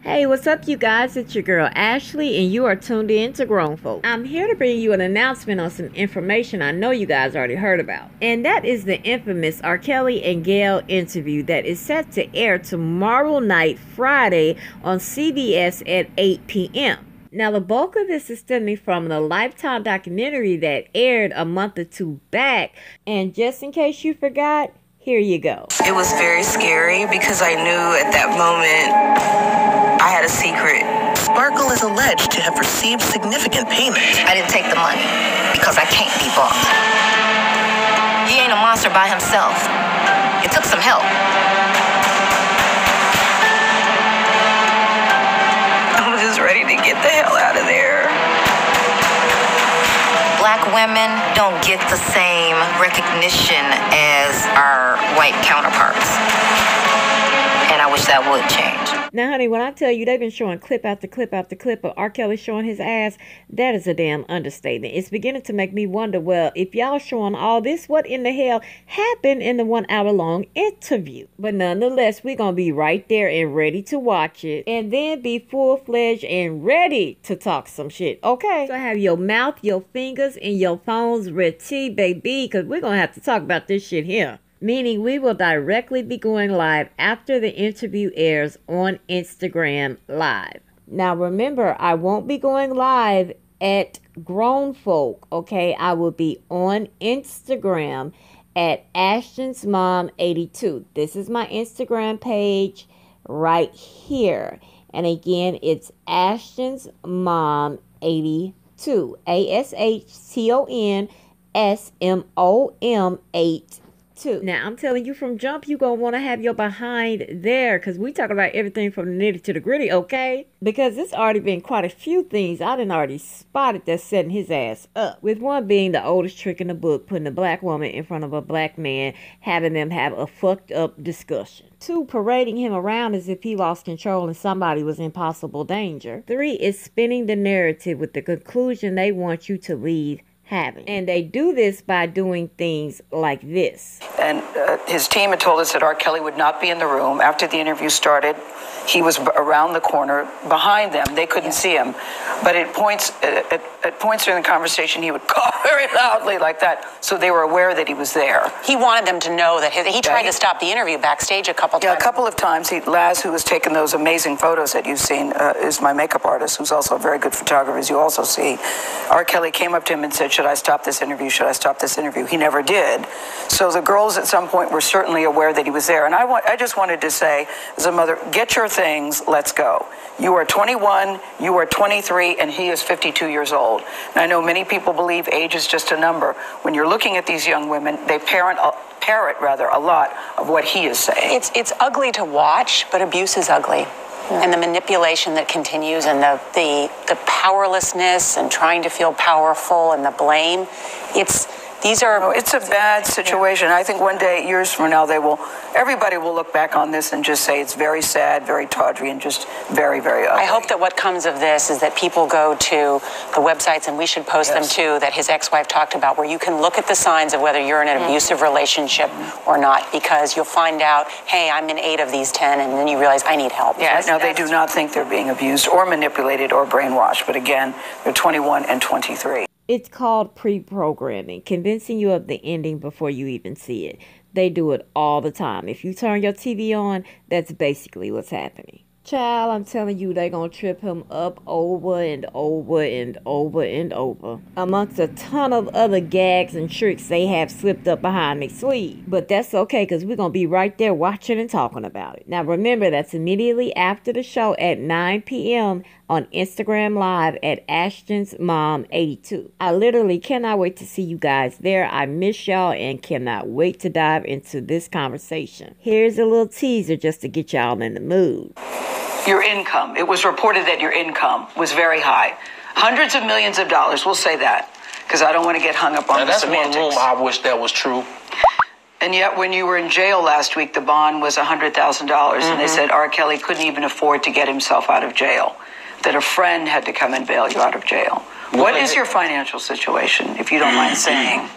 Hey, what's up, you guys? It's your girl Ashley, and you are tuned in to Grown Folk. I'm here to bring you an announcement on some information I know you guys already heard about. And that is the infamous R. Kelly and Gayle interview that is set to air tomorrow night, Friday, on CBS at 8 p.m. Now, the bulk of this is stemming from the Lifetime documentary that aired a month or two back. And just in case you forgot, here you go. It was very scary because I knew at that moment I had a secret. Sparkle is alleged to have received significant payment. I didn't take the money because I can't be bought. He ain't a monster by himself. It took some help. I was just ready to get the hell out of there. Black women don't get the same recognition as our white counterparts. And I wish that would change. Now, honey, when I tell you they've been showing clip after clip after clip of R. Kelly showing his ass, that is a damn understatement. It's beginning to make me wonder, well, if y'all showing all this, what in the hell happened in the 1 hour long interview? But nonetheless, we're going to be right there and ready to watch it. And then be full-fledged and ready to talk some shit, okay? So have your mouth, your fingers, and your phones ready, baby, because we're going to have to talk about this shit here. Meaning we will directly be going live after the interview airs on Instagram Live. Now remember, I won't be going live at Grown Folk, okay? I will be on Instagram at Ashton's Mom 82. This is my Instagram page right here. And again, it's Ashton's Mom 82. ASHTONSMOM 82. Now, I'm telling you from jump, you're going to want to have your behind there because we talk about everything from the nitty to the gritty, okay? Because it's already been quite a few things I done already spotted that's setting his ass up. With one being the oldest trick in the book, putting a black woman in front of a black man, having them have a fucked up discussion. 2, parading him around as if he lost control and somebody was in possible danger. 3 is spinning the narrative with the conclusion they want you to leave having. And they do this by doing things like this. And his team had told us that R. Kelly would not be in the room. After the interview started, he was around the corner behind them. They couldn't see him. But at points during the conversation, he would cough very loudly like that. So they were aware that he was there. He wanted them to know that he tried to stop the interview backstage a couple times. Yeah, a couple of times. Laz, who was taking those amazing photos that you've seen, is my makeup artist, who's also a very good photographer, as you also see. R. Kelly came up to him and said, "Should I stop this interview? Should I stop this interview?" He never did. So the girls at some point were certainly aware that he was there. And I just wanted to say, as a mother, get your things, let's go. You are 21, you are 23, and he is 52 years old. And I know many people believe age is just a number. When you're looking at these young women, they parrot a lot of what he is saying. It's ugly to watch, but abuse is ugly. Yeah. And the manipulation that continues and the powerlessness and trying to feel powerful and the blame, it's a bad situation. I think one day, years from now, everybody will look back on this and just say it's very sad, very tawdry, and just very, very ugly. I hope that what comes of this is that people go to the websites, and we should post them too, that his ex-wife talked about, where you can look at the signs of whether you're in an abusive relationship or not, because you'll find out, hey, I'm in 8 of these 10, and then you realize I need help. Yes, now they do not think they're being abused or manipulated or brainwashed, but again, they're 21 and 23. It's called pre-programming, convincing you of the ending before you even see it. They do it all the time. If you turn your TV on, that's basically what's happening. Child, I'm telling you, they're going to trip him up over and over and over and over. Amongst a ton of other gags and tricks they have slipped up behind their sleeve. But that's okay, because we're going to be right there watching and talking about it. Now remember, that's immediately after the show at 9 p.m. on Instagram Live at Ashton's Mom 82. I literally cannot wait to see you guys there. I miss y'all and cannot wait to dive into this conversation. Here's a little teaser just to get y'all in the mood. Your income. It was reported that your income was very high. Hundreds of millions of dollars, we'll say that, because I don't want to get hung up on the semantics. That's one room I wish that was true. And yet when you were in jail last week, the bond was $100,000, and they said R. Kelly couldn't even afford to get himself out of jail, that a friend had to come and bail you out of jail. What is your financial situation, if you don't mind saying?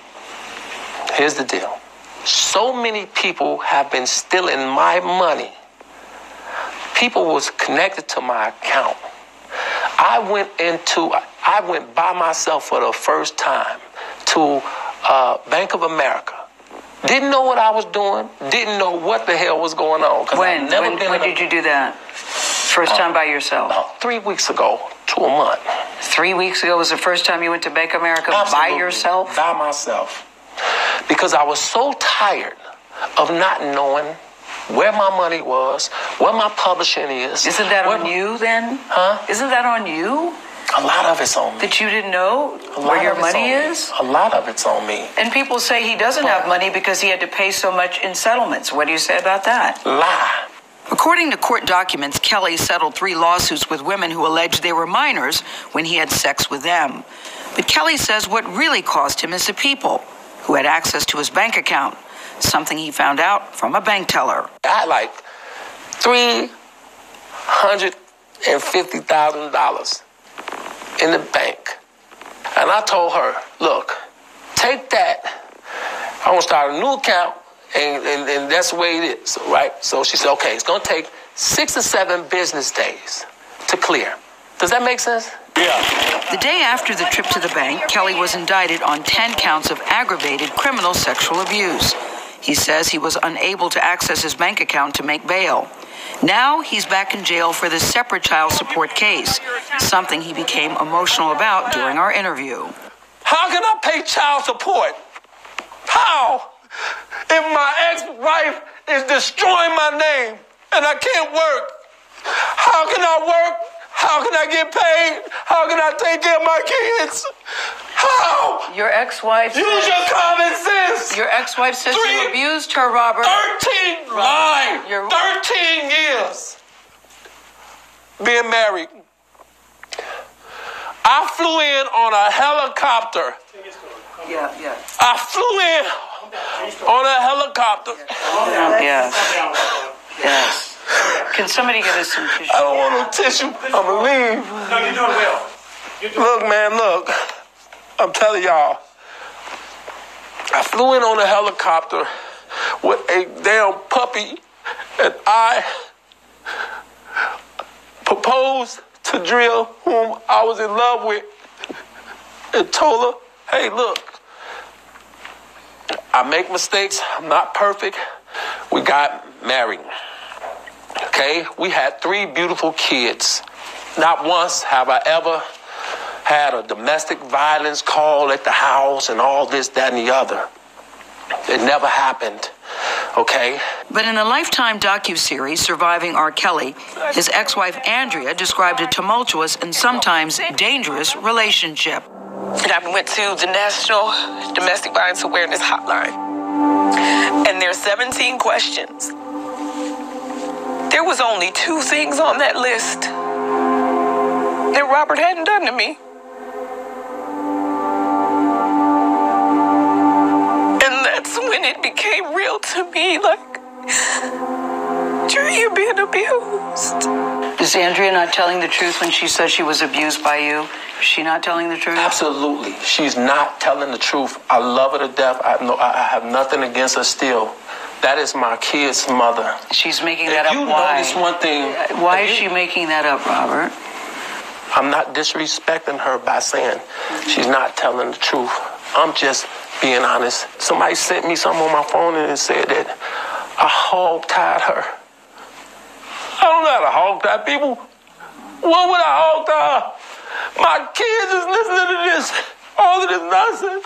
Here's the deal. So many people have been stealing my money. people was connected to my account. I went by myself for the first time to Bank of America. Didn't know what I was doing. Didn't know what the hell was going on. When did you do that? First time by yourself? 3 weeks ago to a month. 3 weeks ago was the first time you went to Bank of America? Absolutely. By yourself? By myself. Because I was so tired of not knowing where my money was, where my publishing is. Isn't that on you then? Huh? Isn't that on you? A lot of it's on me. That you didn't know where your money is? A lot of it's on me. And people say he doesn't have money because he had to pay so much in settlements. What do you say about that? Lie. According to court documents, Kelly settled 3 lawsuits with women who alleged they were minors when he had sex with them. But Kelly says what really cost him is the people who had access to his bank account, something he found out from a bank teller. I had like $350,000 in the bank. And I told her, look, take that. I want to start a new account, and that's the way it is, right? So she said, okay, it's going to take 6 or 7 business days to clear. Does that make sense? Yeah. The day after the trip to the bank, Kelly was indicted on 10 counts of aggravated criminal sexual abuse. He says he was unable to access his bank account to make bail. Now he's back in jail for this separate child support case, something he became emotional about during our interview. How can I pay child support? How? If my ex-wife is destroying my name and I can't work, how can I work? How can I get paid? How can I take care of my kids? How? Your ex-wife Use your common sense. Your ex-wife says you abused her, Robert. 13 lies. 13 years being married. I flew in on a helicopter. Yeah. I flew in on a helicopter. Yes. Can somebody get us some tissue? I don't want no tissue. I'm gonna leave. No, you're doing well. Look, man, look. I'm telling y'all. I flew in on a helicopter with a damn puppy, and I proposed to Drill, whom I was in love with, and told her, hey, look, I make mistakes. I'm not perfect. We got married. Okay? We had 3 beautiful kids. Not once have I ever had a domestic violence call at the house and all this, that, and the other. It never happened. Okay? But in a Lifetime docuseries, Surviving R. Kelly, his ex-wife Andrea described a tumultuous and sometimes dangerous relationship. And I went to the National Domestic Violence Awareness Hotline. And there's 17 questions. There was only 2 things on that list that Robert hadn't done to me. And that's when it became real to me, like, you're being abused. Is Andrea not telling the truth when she says she was abused by you? Is she not telling the truth? Absolutely. She's not telling the truth. I love her to death. I have nothing against her still. That is my kid's mother. She's making that up. You why? notice one thing. Why is she making that up, Robert? I'm not disrespecting her by saying she's not telling the truth. I'm just being honest. Somebody sent me something on my phone and it said that I hog-tied her. I don't know how to hog-tie people. What would I hog-tie? My kids is listening to this, all of this nonsense,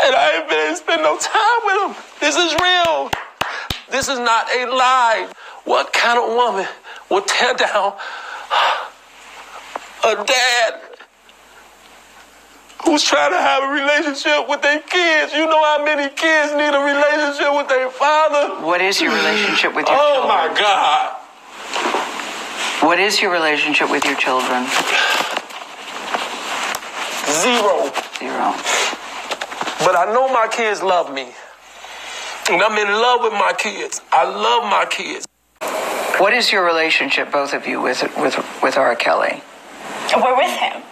and I ain't been able to spend no time with them. This is real. This is not a lie. What kind of woman would tear down a dad who's trying to have a relationship with their kids? You know how many kids need a relationship with their father? What is your relationship with your Oh, children? my God. What is your relationship with your children? Zero. But I know my kids love me. And I'm in love with my kids. I love my kids. What is your relationship, both of you, with R. Kelly? We're with him.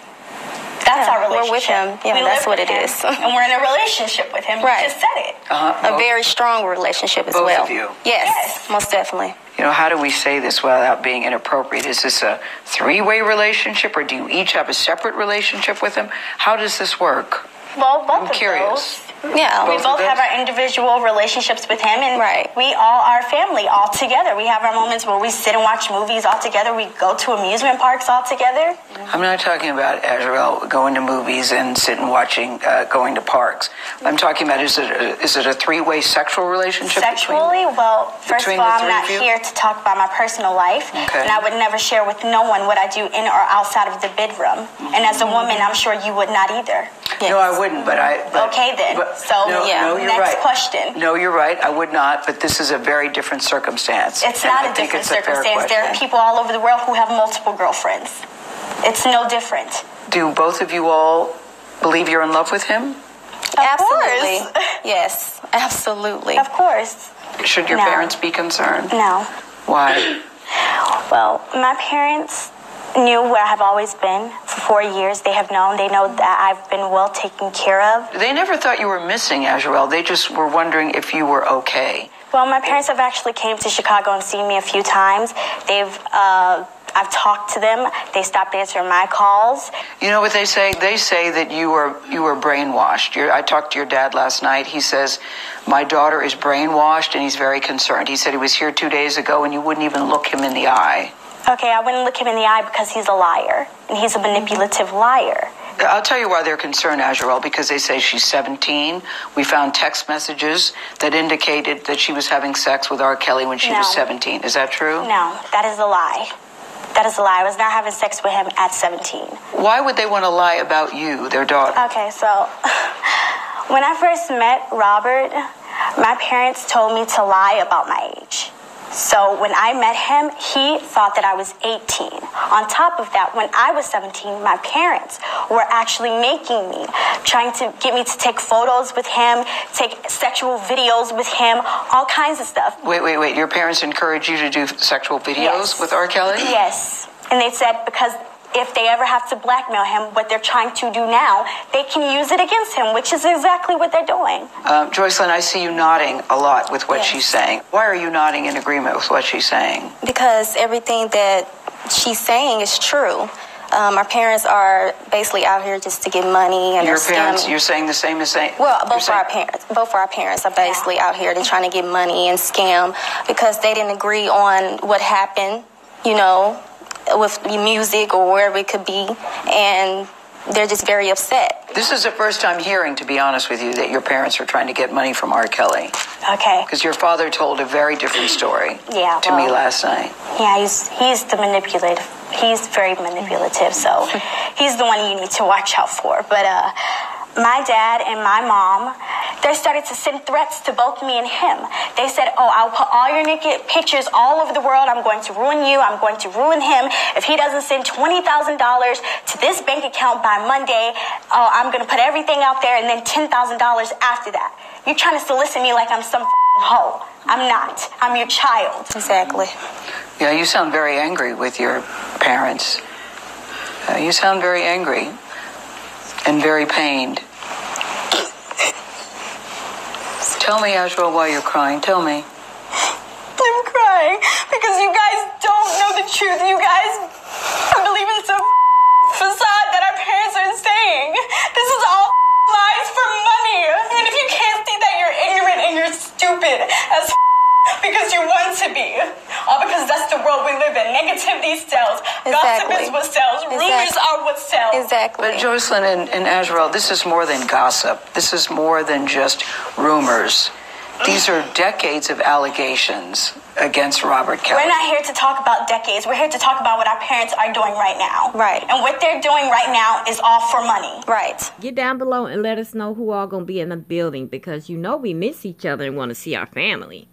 That's our We're with relationship. him. Yeah, We that's live what with it him, is. And we're in a relationship with him. Right. You just said it. A very strong relationship as Both well. of you. Yes, most definitely. You know, how do we say this without being inappropriate? Is this a three-way relationship, or do you each have a separate relationship with him? How does this work? Well, both I'm of curious. those. Yeah. We Both both of have those? our individual relationships with him, and Right. we all are family all together. We have our moments where we sit and watch movies all together. We go to amusement parks all together. I'm not talking about Azrael going to movies and sitting watching, going to parks. I'm talking about, is it a three-way sexual relationship? Sexually, well, first of between all, the I'm three not of you? here to talk about my personal life, Okay. and I would never share with no one what I do in or outside of the bedroom. And as a woman, I'm sure you would not either. No, I wouldn't, but Okay, then. So, no, you're next right. question. No, you're right. I would not, but this is a very different circumstance. It's And not I a think different it's a fair circumstance. There are question. people all over the world who have multiple girlfriends. It's no different. Do both of you all believe you're in love with him? Absolutely. course. Yes, absolutely. Of course. Should your No. parents be concerned? No. Why? Well, my parents knew where I've always been for 4 years. They have known. They know that I've been well taken care of. They never thought you were missing, Azrael. They just were wondering if you were okay. Well, my parents have actually came to Chicago and seen me a few times. I've talked to them. They stopped answering my calls. You know what they say? They say that you were brainwashed. I talked to your dad last night. He says, my daughter is brainwashed, and he's very concerned. He said he was here 2 days ago, and you wouldn't even look him in the eye. Okay, I wouldn't look him in the eye because he's a liar, and he's a manipulative liar. I'll tell you why they're concerned, Azrael, because they say she's 17. We found text messages that indicated that she was having sex with R. Kelly when she was 17. Is that true? No, that is a lie. That is a lie. I was not having sex with him at 17. Why would they want to lie about you, their daughter? Okay, so when I first met Robert, my parents told me to lie about my age. So when I met him, he thought that I was 18. On top of that, when I was 17, my parents were actually making me, trying to get me to take photos with him, take sexual videos with him, all kinds of stuff. Wait. Your parents encouraged you to do sexual videos with R. Kelly? Yes. And they said because if they ever have to blackmail him, what they're trying to do now, they can use it against him, which is exactly what they're doing. Joycelyn, I see you nodding a lot with what she's saying. Why are you nodding in agreement with what she's saying? Because everything that she's saying is true. Our parents are basically out here just to get money and Your they're parents, scamming. you're saying the same as saying? Well, both of our parents are basically out here. They're trying to get money and scam because they didn't agree on what happened, you know, with music or wherever it could be, and they're just very upset. This is the first time hearing, to be honest with you, that your parents are trying to get money from R. Kelly. Okay. Because your father told a very different story to me last night. Yeah, he's the manipulative. He's very manipulative, so he's the one you need to watch out for. But my dad and my mom, they started to send threats to both me and him. They said, I'll put all your naked pictures all over the world. I'm going to ruin you. I'm going to ruin him. If he doesn't send $20,000 to this bank account by Monday, I'm going to put everything out there and then $10,000 after that. You're trying to solicit me like I'm some hoe. I'm not. I'm your child. Exactly. Yeah, you sound very angry with your parents. You sound very angry and very pained. Tell me, Azrael, why you're crying. Tell me. I'm crying because you guys don't know the truth. You guys believe in some facade that our parents are saying. This is all lies for money. And if you can't see that, you're ignorant and you're stupid as because you want to be. All because that's the world we live in. Negativity sells. Gossip is what sells. Rumors are what sells. Exactly. But Joycelyn and Azrael, this is more than gossip. This is more than just rumors. These are decades of allegations against Robert Kelly. We're not here to talk about decades. We're here to talk about what our parents are doing right now. Right. And what they're doing right now is all for money. Right. Get down below and let us know who all gonna be in the building, because you know we miss each other and want to see our family.